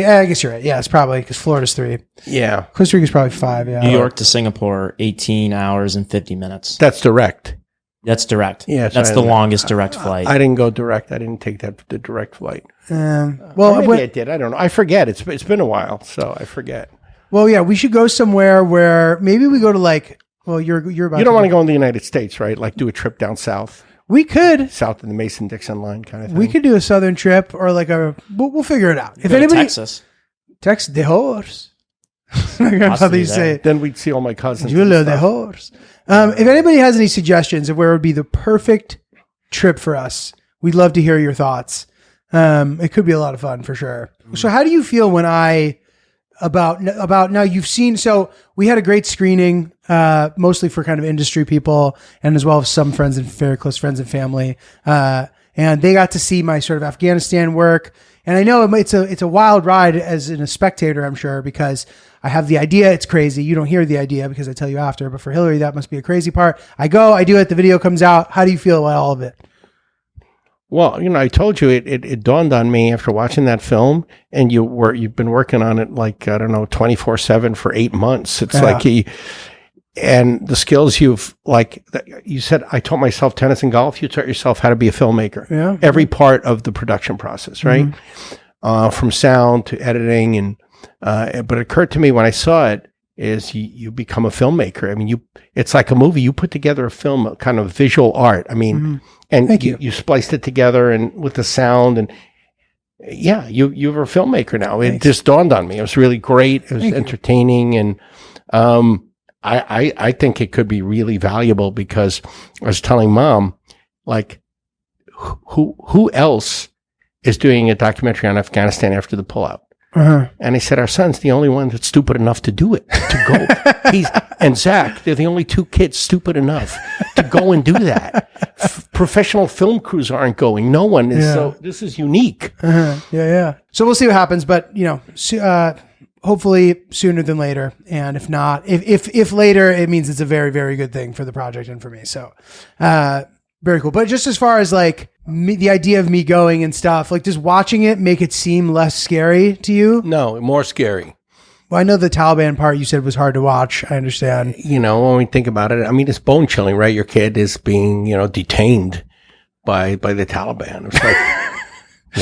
I guess you're right. Yeah, it's probably because Florida's 3. Yeah. Costa Rica's probably 5. Yeah. New York to Singapore, 18 hours and 50 minutes. That's direct. That's direct. Yeah, that's the longest direct flight. I didn't go direct. I didn't take the direct flight. Well, Maybe I did. I don't know. I forget. It's been a while, so I forget. Well, yeah, we should go somewhere where maybe we go to like. Well, you're about. You don't want to go in the United States, right? Like do a trip down south. We could. South of the Mason-Dixon line kind of thing. We could do a southern trip or like we'll figure it out. If Go to anybody Texas. Text the horse. How do you say it? Then we'd see all my cousins. GIULIO the horse. If anybody has any suggestions of where would be the perfect trip for us, we'd love to hear your thoughts. It could be a lot of fun for sure. So how do you feel when about now you've seen, so we had a great screening, mostly for kind of industry people and as well as some friends and very close friends and family. And they got to see my sort of Afghanistan work. And I know it's a wild ride as a spectator, I'm sure, because I have the idea. It's crazy. You don't hear the idea because I tell you after, but for Hillary, that must be a crazy part. I go, I do it. The video comes out. How do you feel about all of it? Well, I told you it dawned on me after watching that film, and you've been working on it like, I don't know, 24/7 for 8 months. It's and the skills you said, I taught myself tennis and golf. You taught yourself how to be a filmmaker. Yeah. Every part of the production process, right? Mm-hmm. From sound to editing. And, but it occurred to me when I saw it is you become a filmmaker. I mean, it's like a movie. You put together a film, a kind of visual art. I mean, and you spliced it together and with the sound and yeah, you're a filmmaker now. It just dawned on me. It was really great. It was entertaining. And, I think it could be really valuable because I was telling Mom, like, who else is doing a documentary on Afghanistan after the pullout? And I said, our son's the only one that's stupid enough to do it, to go. And Zach, they're the only two kids stupid enough to go and do that. Professional film crews aren't going. No one is. So this is unique. Yeah. So we'll see what happens, but hopefully sooner than later. And if not, if later, it means it's a very, very good thing for the project and for me. So, very cool. But just as far as like the idea of me going and stuff, like does watching it make it seem less scary to you? No, more scary. Well, I know the Taliban part you said was hard to watch. I understand. When we think about it, I mean, it's bone chilling, right? Your kid is being, detained by the Taliban. It's like,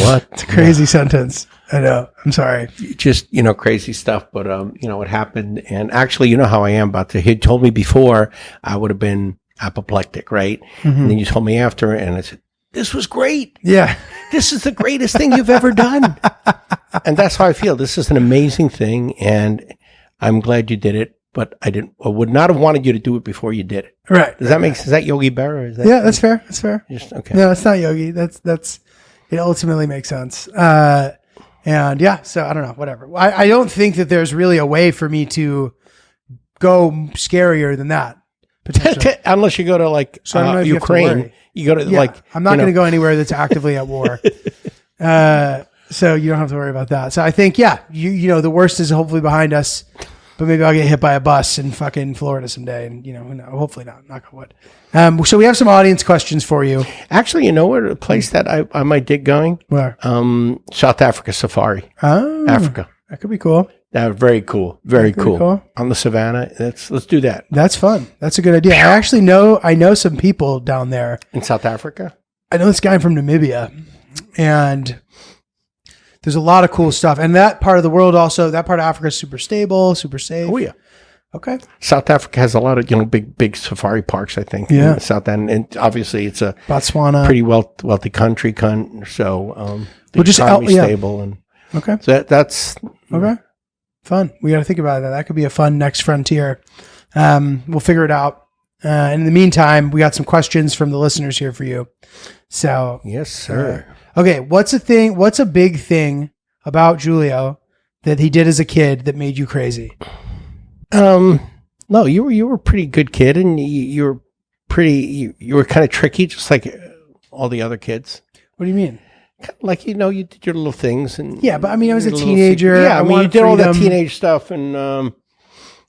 what? It's a crazy sentence. I know. I'm sorry. Just, crazy stuff. But, what happened. And actually, you know how I am about to. He told me before I would have been apoplectic, right? And then you told me after, and I said, this was great. Yeah. This is the greatest thing you've ever done. And that's how I feel. This is an amazing thing. And I'm glad you did it. But I would not have wanted you to do it before you did it. Right. Does that make sense? Is that Yogi Berra? Is that that's fair. That's fair. Okay. No, it's not Yogi. It ultimately makes sense. And yeah, so I don't know, whatever. I don't think that there's really a way for me to go scarier than that. Unless you go to like Ukraine. You go to I'm not going to go anywhere that's actively at war. So you don't have to worry about that. So I think, the worst is hopefully behind us, but maybe I'll get hit by a bus in fucking Florida someday. And, hopefully not, knock on wood. So we have some audience questions for you. Actually, what a place that I might dig going? Where? South Africa safari. Oh, Africa. That could be cool. That was very cool. Very cool. On the savannah. Let's do that. That's fun. That's a good idea. I actually know some people down there. In South Africa? I know this guy from Namibia. And there's a lot of cool stuff. And that part of the world also, that part of Africa is super stable, super safe. Oh, yeah. Okay. South Africa has a lot of, big safari parks, I think. Yeah. In South End. And obviously it's a Botswana. Pretty wealthy country. So the just economy's stable. And okay. So that's... Okay. Fun. We got to think about that. That could be a fun next frontier. We'll figure it out. In the meantime, we got some questions from the listeners here for you. So yes, sir. Okay. What's a big thing about GIULIO that he did as a kid that made you crazy? No, you were a pretty good kid, and you were kind of tricky, just like all the other kids. What do you mean? Like, you did your little things. And yeah, but I mean, I was a teenager. You did all that teenage stuff. And,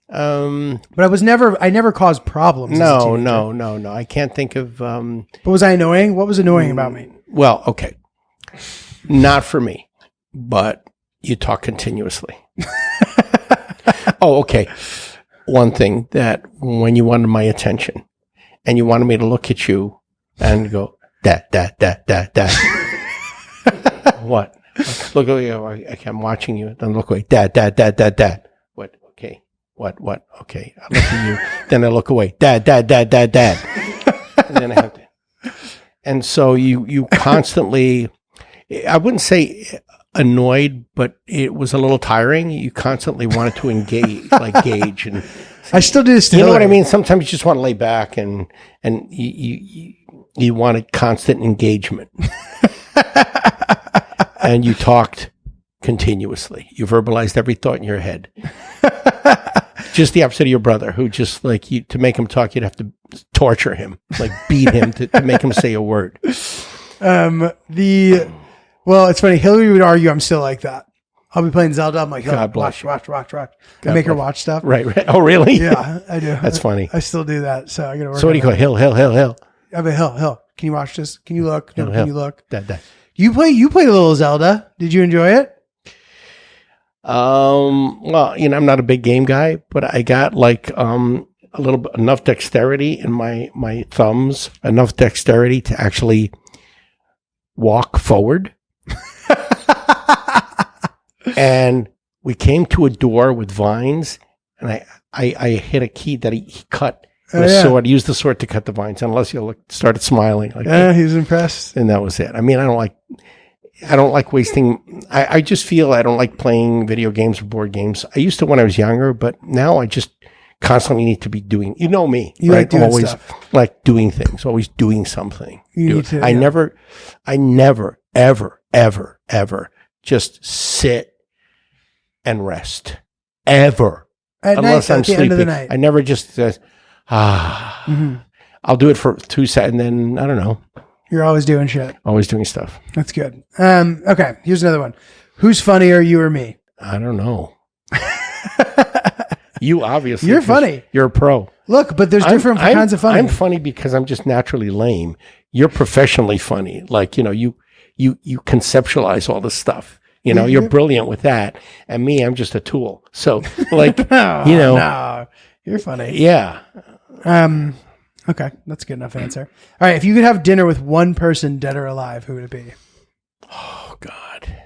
but I never caused problems. No. I can't think of, But was I annoying? What was annoying about me? Well, okay. Not for me, but you talk continuously. Oh, okay. One thing that when you wanted my attention and you wanted me to look at you and go, Dad. What? Look away. Okay, I'm watching you. Then look away. Dad. What? Okay. What? Okay. I look at you. Then I look away. Dad. And then I have to. And so you constantly, I wouldn't say annoyed, but it was a little tiring. You constantly wanted to gauge. And I still do this to you know Hillary. what I mean? Sometimes you just want to lay back and you wanted constant engagement. And you talked continuously. You verbalized every thought in your head. Just the opposite of your brother, who just like you, to make him talk, you'd have to torture him, like beat him to make him say a word. Well, it's funny. Hillary would argue I'm still like that. I'll be playing Zelda. I'm like, God bless you. watch. I make her watch stuff. Right. Oh, really? Yeah, I do. That's funny. I still do that. So I got to work. So what do you call Hill? I have a Hill. Can you watch this? Can you look? No, Hill. can you look? That. You played a little Zelda. Did you enjoy it? Well, I'm not a big game guy, but I got like a little bit enough dexterity in my thumbs, enough dexterity to actually walk forward. And we came to a door with vines, and I hit a key that he cut with a sword. He used the sword to cut the vines, unless you started smiling. Yeah, he was impressed. And that was it. I mean, I don't like wasting. I just feel I don't like playing video games or board games. I used to when I was younger, but now I just constantly need to be doing. You know me, you right? like doing always stuff. like doing things. Always doing something. You need to. I never, ever just sit and rest ever. At Unless night, I'm at the sleeping. end of the night. I never just Mm-hmm. I'll do it for 2 seconds, and then I don't know. You're always doing shit. Always doing stuff. That's good. Okay, here's another one. Who's funnier, you or me? I don't know. You obviously. You're funny. You're a pro. Look, but there's different kinds of funny. I'm funny because I'm just naturally lame. You're professionally funny. Like, you conceptualize all this stuff. You're brilliant with that. And me, I'm just a tool. So like, No, you're funny. Yeah. Okay, that's a good enough answer. All right, if you could have dinner with one person, dead or alive, who would it be? Oh God.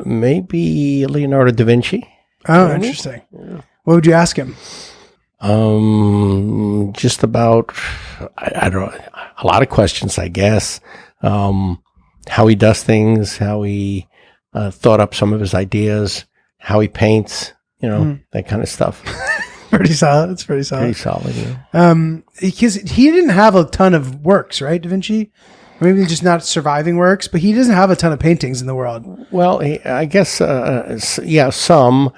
Maybe Leonardo da Vinci. Oh, interesting. Yeah. What would you ask him? Just about, I don't know, a lot of questions, I guess. How he does things, how he thought up some of his ideas, how he paints, that kind of stuff. Pretty solid. It's pretty solid. Pretty solid, yeah. Because he didn't have a ton of works, right, Da Vinci? Maybe just not surviving works, but he doesn't have a ton of paintings in the world. Well, I guess, yeah, some.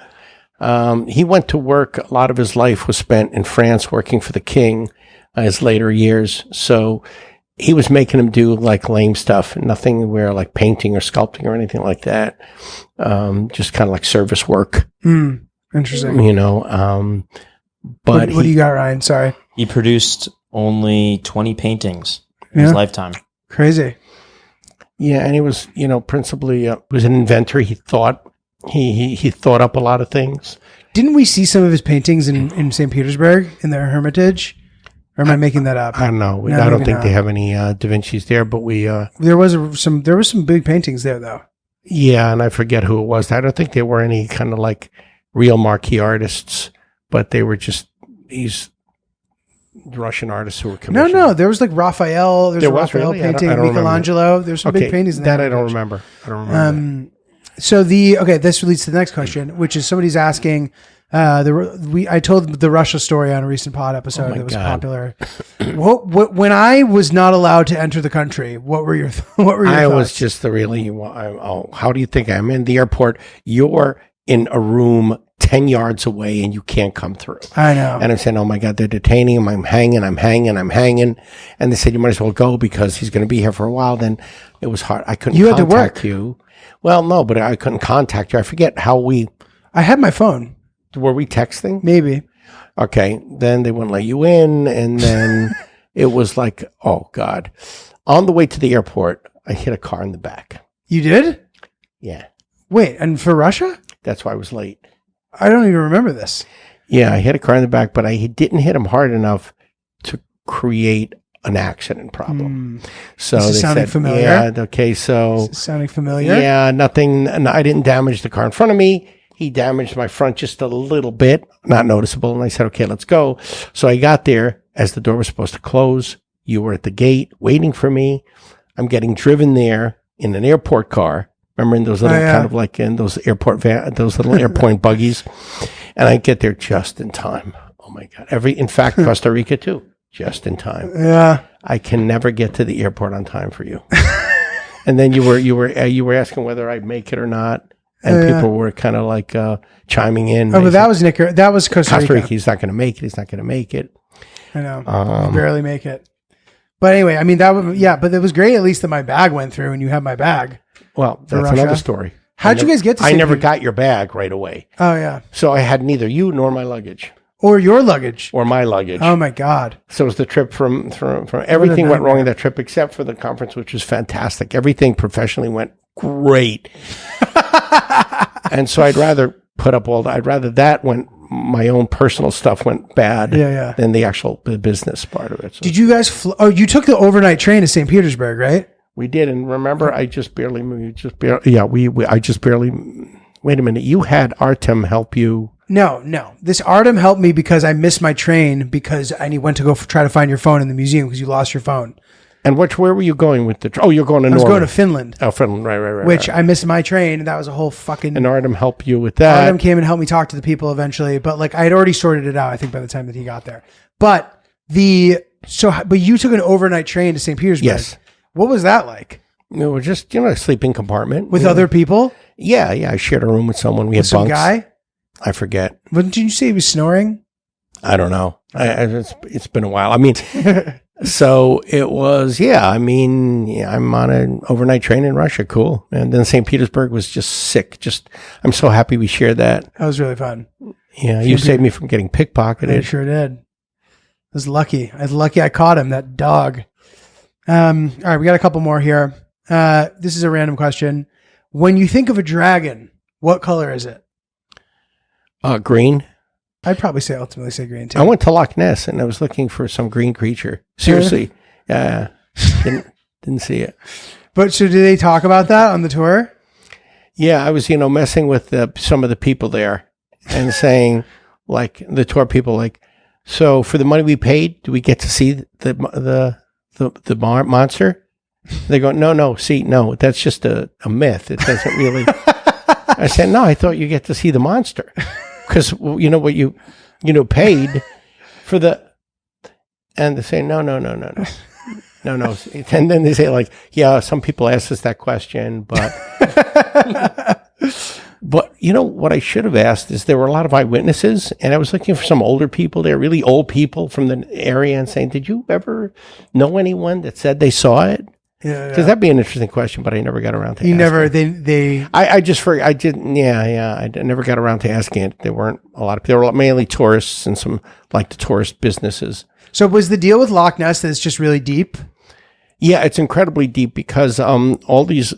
He went to work. A lot of his life was spent in France working for the king, his later years. So he was making him do like lame stuff, nothing where like painting or sculpting or anything like that. Just kind of like service work. Interesting. But what do you got, Ryan? Sorry. He produced only 20 paintings in his lifetime. Crazy. Yeah, and he was, principally was an inventor. He thought he thought up a lot of things. Didn't we see some of his paintings in St. Petersburg in their Hermitage? Or am I making that up? I don't know. No, I don't think they have any Da Vinci's there, but we. There was some big paintings there though. Yeah, and I forget who it was. I don't think there were any kind of like real marquee artists, but they were just these Russian artists who were commissioned. No, there was like Raphael. There was a Raphael really? painting. I don't Michelangelo. There's some big paintings in there. That I don't remember. So this leads to the next question, which is somebody's asking. I told the Russia story on a recent pod episode that was popular. When I was not allowed to enter the country, what were your thoughts? I was just how do you think I'm in the airport? You're in a room 10 yards away and you can't come through. I know. And I'm saying, oh my God, they're detaining him. I'm hanging. And they said, you might as well go because he's going to be here for a while. Then it was hard. I couldn't contact you. Well, no, but I couldn't contact you. I forget how I had my phone. Were we texting? Maybe. Okay. Then they wouldn't let you in. And then it was like, oh God. On the way to the airport, I hit a car in the back. You did? Yeah. Wait, and for Russia? That's why I was late. I don't even remember this. Yeah, I hit a car in the back, but I didn't hit him hard enough to create an accident problem. So This is they sounding said, familiar. yeah, okay, so Is this sounding familiar? yeah, nothing. And I didn't damage the car in front of me. He damaged my front just a little bit, not noticeable. And I said, okay, let's go. So I got there as the door was supposed to close. You were at the gate waiting for me. I'm getting driven there in an airport car. Remember in those little kind of like in those airport those little airport buggies. And I get there just in time. Oh my God. In fact, Costa Rica too, just in time. Yeah. I can never get to the airport on time for you. And then you were asking whether I'd make it or not. And people were kind of like chiming in. Oh, but that was Nick. That was Costa Rica. He's not going to make it. He's not going to make it. I know. You barely make it. But anyway, I mean, but it was great at least that my bag went through and you had my bag. Well, that's Russia. another story. How'd you guys get to I St. never Pete? got your bag right away. Oh, yeah. So I had neither you nor my luggage Or your luggage. or my luggage. Oh, my God. So it was the trip from everything went wrong in that trip except for the conference, which was fantastic. Everything professionally went great. And so I'd rather my own personal stuff went bad than the actual business part of it. So Did you guys you took the overnight train to St. Petersburg, right? we did. And remember, I just barely moved. I just barely, wait a minute. You had Artem help you. No. This Artem helped me because I missed my train because I went to go try to find your phone in the museum because you lost your phone. And where were you going with the? You're going to I was Norway. going to Finland. Oh, Finland, right. Which I missed my train, and that was a whole fucking. And Artem helped you with that. Artem came and helped me talk to the people eventually, but like I had already sorted it out. I think by the time that he got there, but you took an overnight train to St. Petersburg. Yes. What was that like? It was just a sleeping compartment With other people? Yeah. I shared a room with someone. We had Some bunks. guy? I forget. Didn't you say he was snoring? I don't know. It's been a while. I mean, so it was. Yeah. I mean, I'm on an overnight train in Russia. Cool. And then St. Petersburg was just sick. I'm so happy we shared that. That was really fun. Yeah. You saved me from getting pickpocketed. I sure did. I was lucky. I caught him, that dog. All right, we got a couple more here. This is a random question. When you think of a dragon, what color is it? Green. I'd probably ultimately say green too. I went to Loch Ness and I was looking for some green creature. Seriously. Didn't see it. But so did they talk about that on the tour? Yeah, I was, messing with some of the people there and saying, like, the tour people, like, so for the money we paid, do we get to see the monster? They go, no, that's just a myth. It doesn't really. I said, no, I thought you get to see the monster because what you paid for the. And they say, no. And then they say, like, yeah, some people ask us that question, but. But what I should have asked is there were a lot of eyewitnesses, and I was looking for some older people there, really old people from the area, and saying, did you ever know anyone that said they saw it? Yeah. Because that'd be an interesting question, but I never got around to asking. I never got around to asking it. There weren't a lot of people. There were mainly tourists and some, like, the tourist businesses. So was the deal with Loch Ness that it's just really deep? Yeah, it's incredibly deep because all these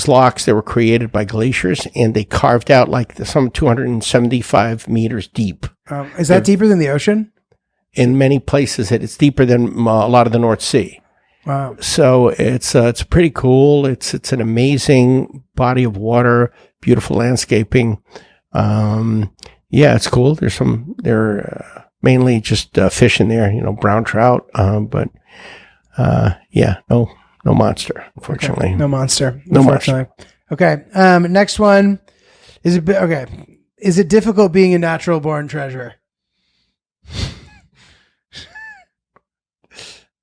locks, they were created by glaciers, and they carved out like some 275 meters deep. Is that deeper than the ocean? In many places, it's deeper than a lot of the North Sea. Wow! So it's pretty cool. It's an amazing body of water, beautiful landscaping. Yeah, it's cool. They're mainly just fish in there, brown trout, but. Yeah, no monster, unfortunately. Okay. No monster. No unfortunately. monster. Okay. Next one. Is it difficult being a natural born treasure?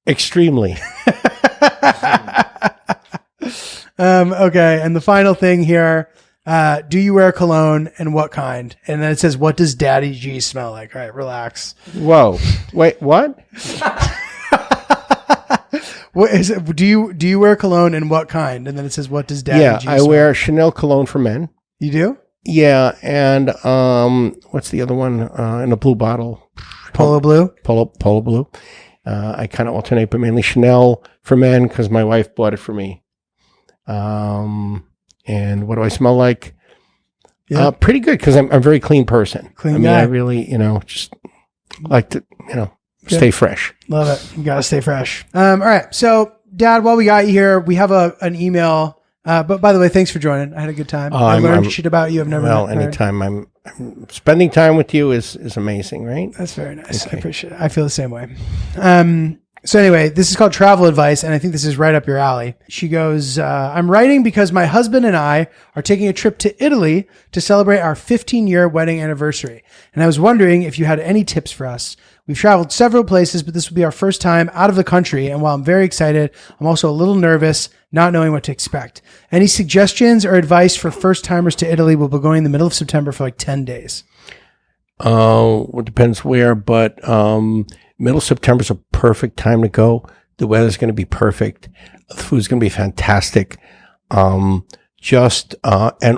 Extremely. Okay. And the final thing here, do you wear cologne and what kind? And then it says, what does Daddy G smell like? All right, relax. Whoa. Wait, what? What is it? Do you wear cologne and what kind? And then it says, what does Daddy G smell I wear Chanel cologne for men. You do? Yeah, and what's the other one? In a blue bottle. Polo blue? Polo blue. I kind of alternate, but mainly Chanel for men because my wife bought it for me. And what do I smell like? Yeah. Pretty good because I'm a very clean person. Clean guy. I really, just like to, stay fresh. Love it. You got to stay fresh. All right. So, Dad, while we got you here, we have an email. But by the way, thanks for joining. I had a good time. I learned shit about you. I've never Well, heard. anytime I'm spending time with you is amazing, right? That's very nice. Okay. I appreciate it. I feel the same way. So anyway, this is called Travel Advice, and I think this is right up your alley. She goes, I'm writing because my husband and I are taking a trip to Italy to celebrate our 15-year wedding anniversary. And I was wondering if you had any tips for us. We've traveled several places, but this will be our first time out of the country. And while I'm very excited, I'm also a little nervous, not knowing what to expect. Any suggestions or advice for first timers to Italy? We'll be going in the middle of September for like 10 days. It depends where, but middle of September is a perfect time to go. The weather's going to be perfect. The food's going to be fantastic. And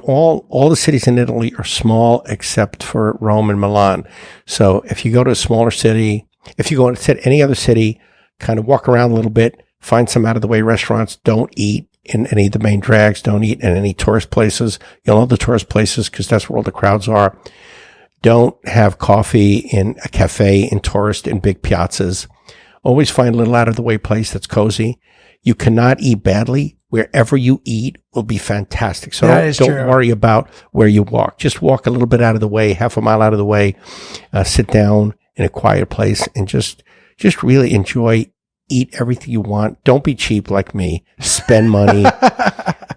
all the cities in Italy are small except for Rome and Milan. So if you go to a smaller city, if you go to any other city, kind of walk around a little bit, find some out of the way restaurants. Don't eat in any of the main drags. Don't eat in any tourist places. You'll know the tourist places because that's where all the crowds are. Don't have coffee in a cafe in tourist in big piazzas. Always find a little out of the way place that's cozy. You cannot eat badly. Wherever you eat will be fantastic. So don't worry about where you walk. Just walk a little bit out of the way, half a mile out of the way, sit down in a quiet place and just really enjoy, eat everything you want. Don't be cheap like me. Spend money,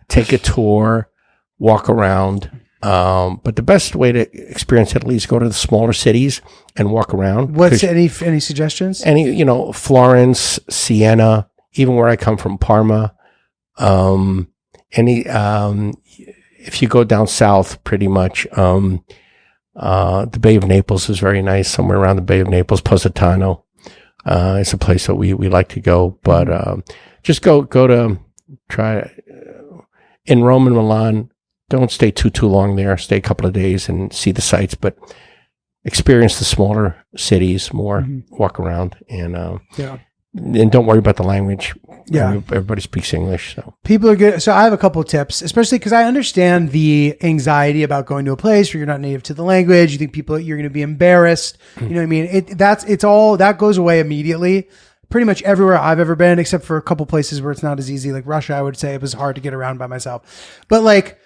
take a tour, walk around. But the best way to experience Italy is go to the smaller cities and walk around. What's any suggestions? Florence, Siena, even where I come from, Parma. If you go down south, pretty much, the Bay of Naples is very nice. Somewhere around the Bay of Naples, Positano, it's a place that we like to go. But just go to try in Rome and Milan. Don't stay too long there. Stay a couple of days and see the sights, but experience the smaller cities more. Walk around and don't worry about the language. Yeah, everybody speaks English, so people are good. So I have a couple of tips, especially because I understand the anxiety about going to a place where you're not native to the language. You think you're going to be embarrassed. You know what I mean? It's all that goes away immediately. Pretty much everywhere I've ever been, except for a couple places where it's not as easy, like Russia. I would say it was hard to get around by myself, but like.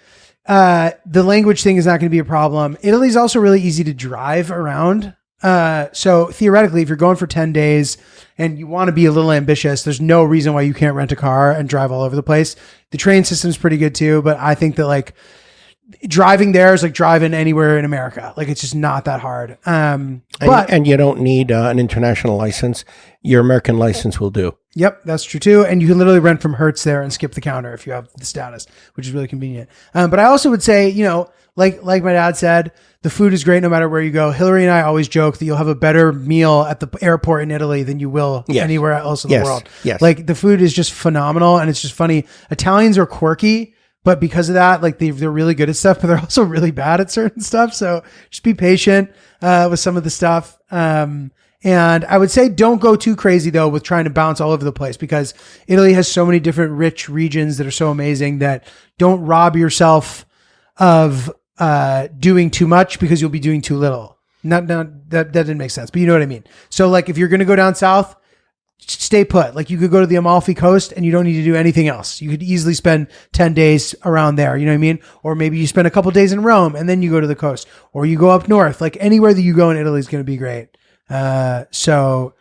The language thing is not going to be a problem. Italy's also really easy to drive around. So theoretically, if you're going for 10 days and you want to be a little ambitious, there's no reason why you can't rent a car and drive all over the place. The train system's pretty good too, but I think that like driving there is like driving anywhere in America. Like it's just not that hard. And you don't need an international license. Your American license will do. Yep, that's true too. And you can literally rent from Hertz there and skip the counter if you have the status, which is really convenient. But I also would say, like my dad said, the food is great no matter where you go. Hillary and I always joke that you'll have a better meal at the airport in Italy than you will anywhere else in the world. Yes. Like the food is just phenomenal and it's just funny. Italians are quirky, but because of that, like they're really good at stuff, but they're also really bad at certain stuff. So just be patient with some of the stuff. And I would say don't go too crazy though with trying to bounce all over the place because Italy has so many different rich regions that are so amazing that don't rob yourself of doing too much because you'll be doing too little. That didn't make sense, but you know what I mean. So like if you're going to go down south, stay put. Like you could go to the Amalfi Coast and you don't need to do anything else. You could easily spend 10 days around there. You know what I mean? Or maybe you spend a couple days in Rome and then you go to the coast or you go up north. Like anywhere that you go in Italy is going to be great. So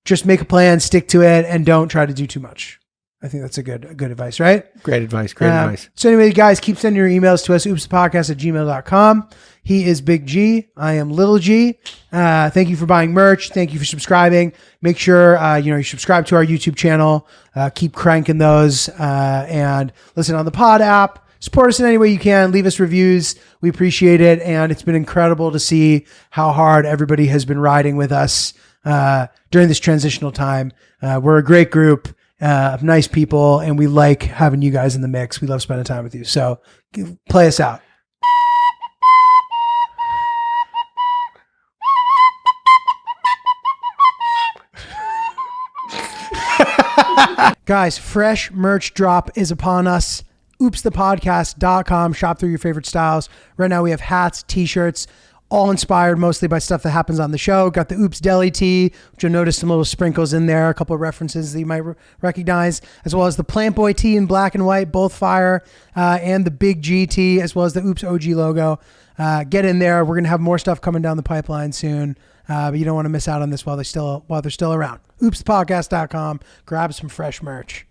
just make a plan, stick to it, and don't try to do too much. I think that's a good advice, right? Great advice. Advice. So anyway, guys, keep sending your emails to us, oopspodcast@gmail.com. He is Big G. I am Little G. Thank you for buying merch. Thank you for subscribing. Make sure, you subscribe to our YouTube channel. Keep cranking those, and listen on the pod app. Support us in any way you can. Leave us reviews. We appreciate it. And it's been incredible to see how hard everybody has been riding with us during this transitional time. We're a great group of nice people, and we like having you guys in the mix. We love spending time with you. So play us out. Guys, fresh merch drop is upon us. oopsthepodcast.com. Shop through your favorite styles. Right now we have hats, t-shirts, all inspired mostly by stuff that happens on the show. Got the Oops Deli tee, which you'll notice some little sprinkles in there, a couple of references that you might recognize, as well as the Plant Boy tee in black and white, both fire, and the Big G tee, as well as the Oops OG logo. Get in there. We're going to have more stuff coming down the pipeline soon, but you don't want to miss out on this while they're still around. Oopsthepodcast.com. Grab some fresh merch.